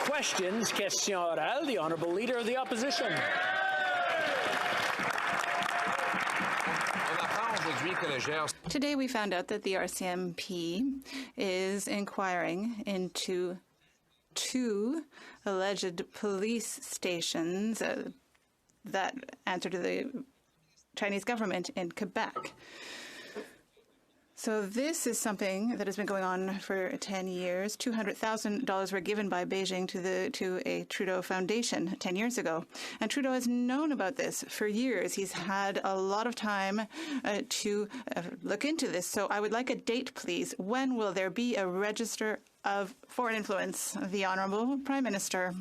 Questions, question orale, the Honourable Leader of the Opposition. Today we found out that the RCMP is inquiring into 2 alleged police stations that answer to the Chinese government in Quebec. So this is something that has been going on for 10 years. $200,000 were given by Beijing to a Trudeau foundation 10 years ago. And Trudeau has known about this for years. He's had a lot of time to look into this. So I would like a date, please. When will there be a register of foreign influence? The Honourable Prime Minister.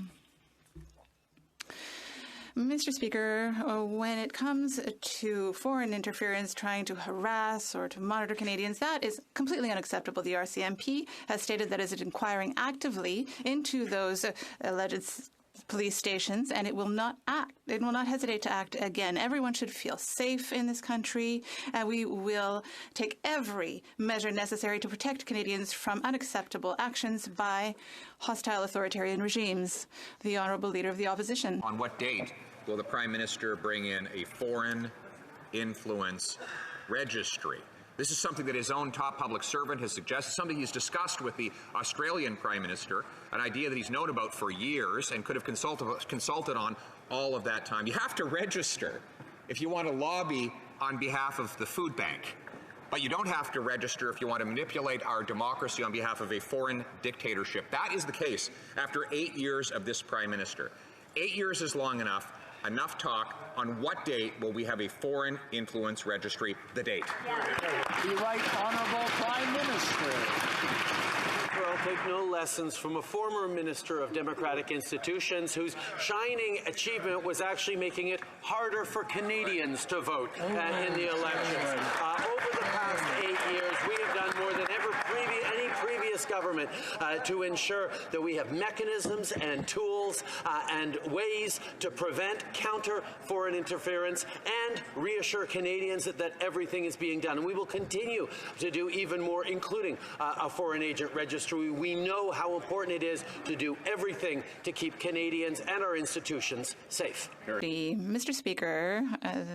Mr. Speaker, when it comes to foreign interference trying to harass or to monitor Canadians, that is completely unacceptable. The RCMP has stated that it is inquiring actively into those alleged police stations, and it will not hesitate to act again. Everyone should feel safe in this country, and we will take every measure necessary to protect Canadians from unacceptable actions by hostile authoritarian regimes. The Honourable Leader of the Opposition. On what date will the Prime Minister bring in a foreign influence registry? This is something that his own top public servant has suggested, something he's discussed with the Australian Prime Minister, an idea that he's known about for years and could have consulted on all of that time. You have to register if you want to lobby on behalf of the food bank, but you don't have to register if you want to manipulate our democracy on behalf of a foreign dictatorship. That is the case after 8 years of this Prime Minister. 8 years is long enough. Enough talk. On what date will we have a foreign influence registry? The date. The Right Honourable Prime Minister. I'll take no lessons from a former Minister of Democratic Institutions whose shining achievement was actually making it harder for Canadians to vote in the elections. Over the past 8 years, we have done more than any previous government to ensure that we have mechanisms and tools and ways to prevent, counter foreign interference and reassure Canadians that everything is being done. And we will continue to do even more, including a foreign agent registry. We know how important it is to do everything to keep Canadians and our institutions safe. Mr. Speaker,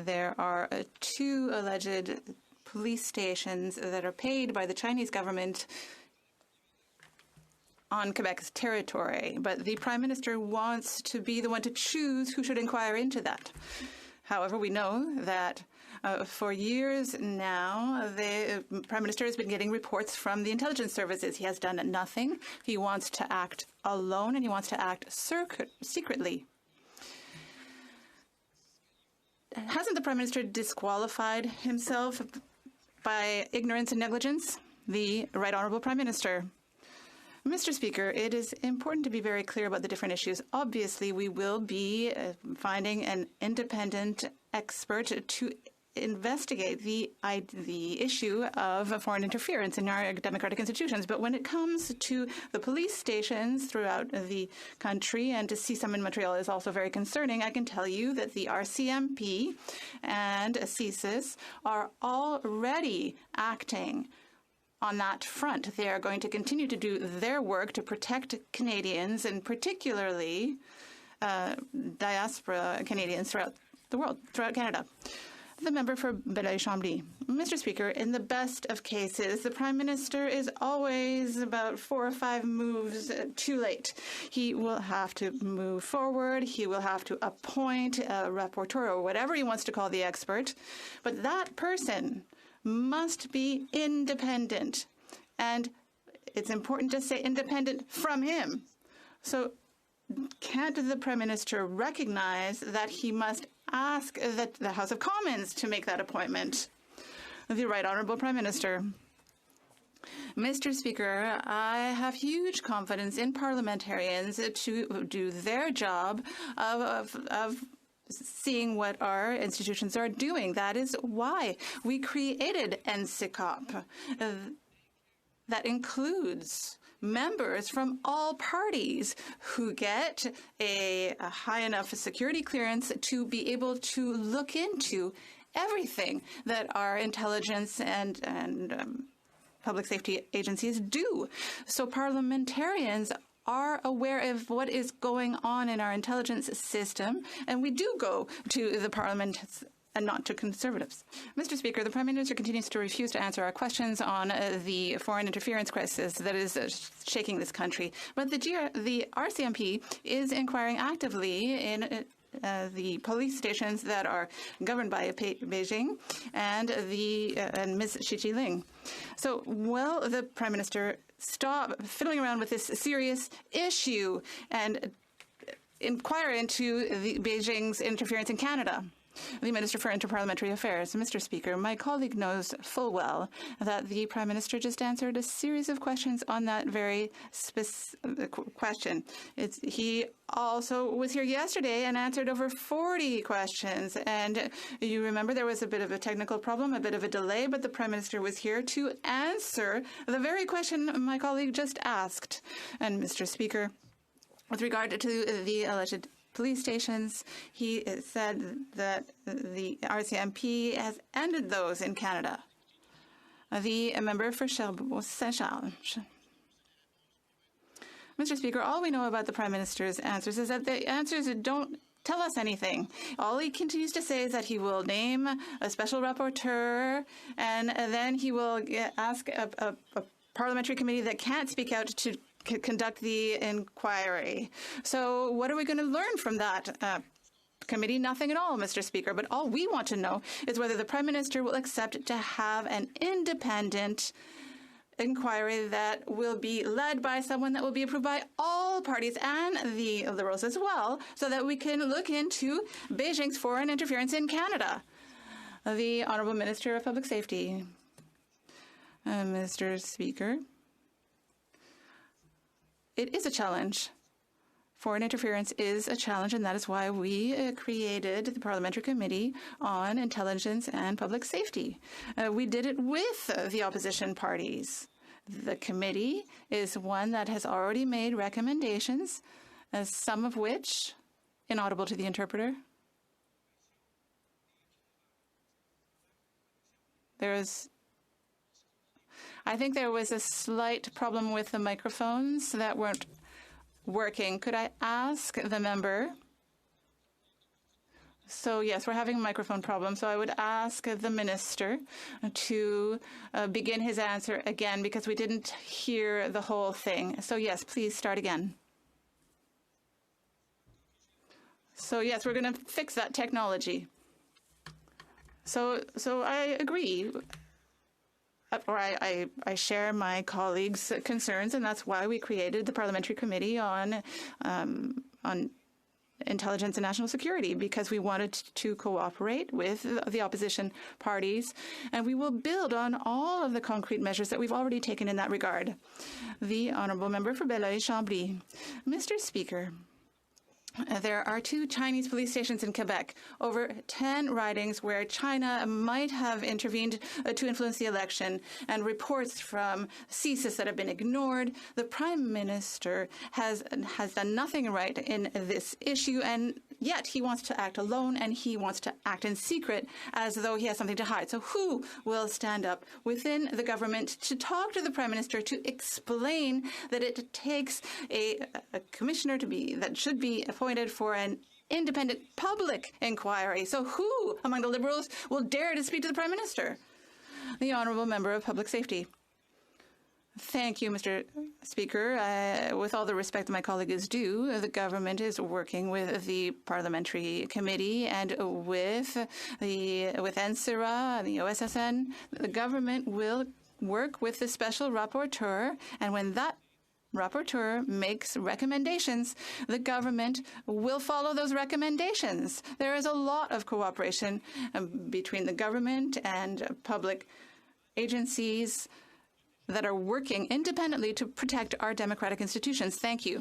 there are 2 alleged police stations that are paid by the Chinese government on Quebec's territory, but the Prime Minister wants to be the one to choose who should inquire into that. However, we know that for years now, the Prime Minister has been getting reports from the intelligence services. He has done nothing. He wants to act alone, and he wants to act secretly. Hasn't the Prime Minister disqualified himself by ignorance and negligence? The Right Honourable Prime Minister. Mr. Speaker, it is important to be very clear about the different issues. Obviously, we will be finding an independent expert to investigate the issue of foreign interference in our democratic institutions. But when it comes to the police stations throughout the country, and to see some in Montreal is also very concerning, I can tell you that the RCMP and CSIS are already acting on that front. They are going to continue to do their work to protect Canadians, and particularly diaspora Canadians throughout the world, throughout Canada. The member for Belleuil-Chambly. Mr. Speaker, in the best of cases, the Prime Minister is always about 4 or 5 moves too late. He will have to move forward. He will have to appoint a rapporteur or whatever he wants to call the expert. But that person must be independent. And it's important to say independent from him. So can't the Prime Minister recognize that he must ask the House of Commons to make that appointment? The Right Honourable Prime Minister. Mr. Speaker, I have huge confidence in parliamentarians to do their job of seeing what our institutions are doing. That is why we created NCCOP. That includes members from all parties who get a high enough security clearance to be able to look into everything that our intelligence and public safety agencies do. So parliamentarians are aware of what is going on in our intelligence system, and we do go to the Parliament and not to Conservatives. Mr. Speaker, the Prime Minister continues to refuse to answer our questions on the foreign interference crisis that is shaking this country. But the RCMP is inquiring actively in the police stations that are governed by Beijing and Ms. Xi Jinping. So will the Prime Minister stop fiddling around with this serious issue and inquire into Beijing's interference in Canada? The Minister for Interparliamentary Affairs. Mr. Speaker, my colleague knows full well that the Prime Minister just answered a series of questions on that very specific question. He also was here yesterday and answered over 40 questions. And you remember there was a bit of a technical problem, a bit of a delay, but the Prime Minister was here to answer the very question my colleague just asked. And Mr. Speaker, with regard to the alleged police stations, he said that the RCMP has ended those in Canada. The member for Saint-Charles. Mr. Speaker, all we know about the Prime Minister's answers is that the answers don't tell us anything. All he continues to say is that he will name a special rapporteur, and then he will ask a parliamentary committee that can't speak out to conduct the inquiry. So what are we going to learn from that committee? Nothing at all, Mr. Speaker. But all we want to know is whether the Prime Minister will accept to have an independent inquiry that will be led by someone that will be approved by all parties and the Liberals as well, so that we can look into Beijing's foreign interference in Canada. The Honourable Minister of Public Safety. Mr. Speaker, it is a challenge. Foreign interference is a challenge, and that is why we created the Parliamentary Committee on Intelligence and Public Safety. We did it with the opposition parties. The committee is one that has already made recommendations, some of which, inaudible to the interpreter, I think there was a slight problem with the microphones that weren't working. Could I ask the member? So, yes, we're having a microphone problem. So I would ask the minister to begin his answer again, because we didn't hear the whole thing. So, yes, please start again. So, yes, we're going to fix that technology. So I agree. Or I share my colleagues' concerns, and that's why we created the Parliamentary Committee on Intelligence and National Security, because we wanted to cooperate with the opposition parties, and we will build on all of the concrete measures that we've already taken in that regard. The Honourable Member for Belleuil-Chambly. Mr. Speaker, there are 2 Chinese police stations in Quebec, over 10 ridings where China might have intervened to influence the election, and reports from CSIS that have been ignored. The Prime Minister has done nothing right in this issue, and yet he wants to act alone, and he wants to act in secret as though he has something to hide. So who will stand up within the government to talk to the Prime Minister to explain that it takes a commissioner that should be appointed for an independent public inquiry? So who among the Liberals will dare to speak to the Prime Minister? The Honourable Member of Public Safety. Thank you, Mr. Speaker. With all the respect that my colleague is due, the government is working with the Parliamentary Committee and with NSIRA and the OSSN. The government will work with the special rapporteur, and when that rapporteur makes recommendations, the government will follow those recommendations. There is a lot of cooperation between the government and public agencies that are working independently to protect our democratic institutions. Thank you.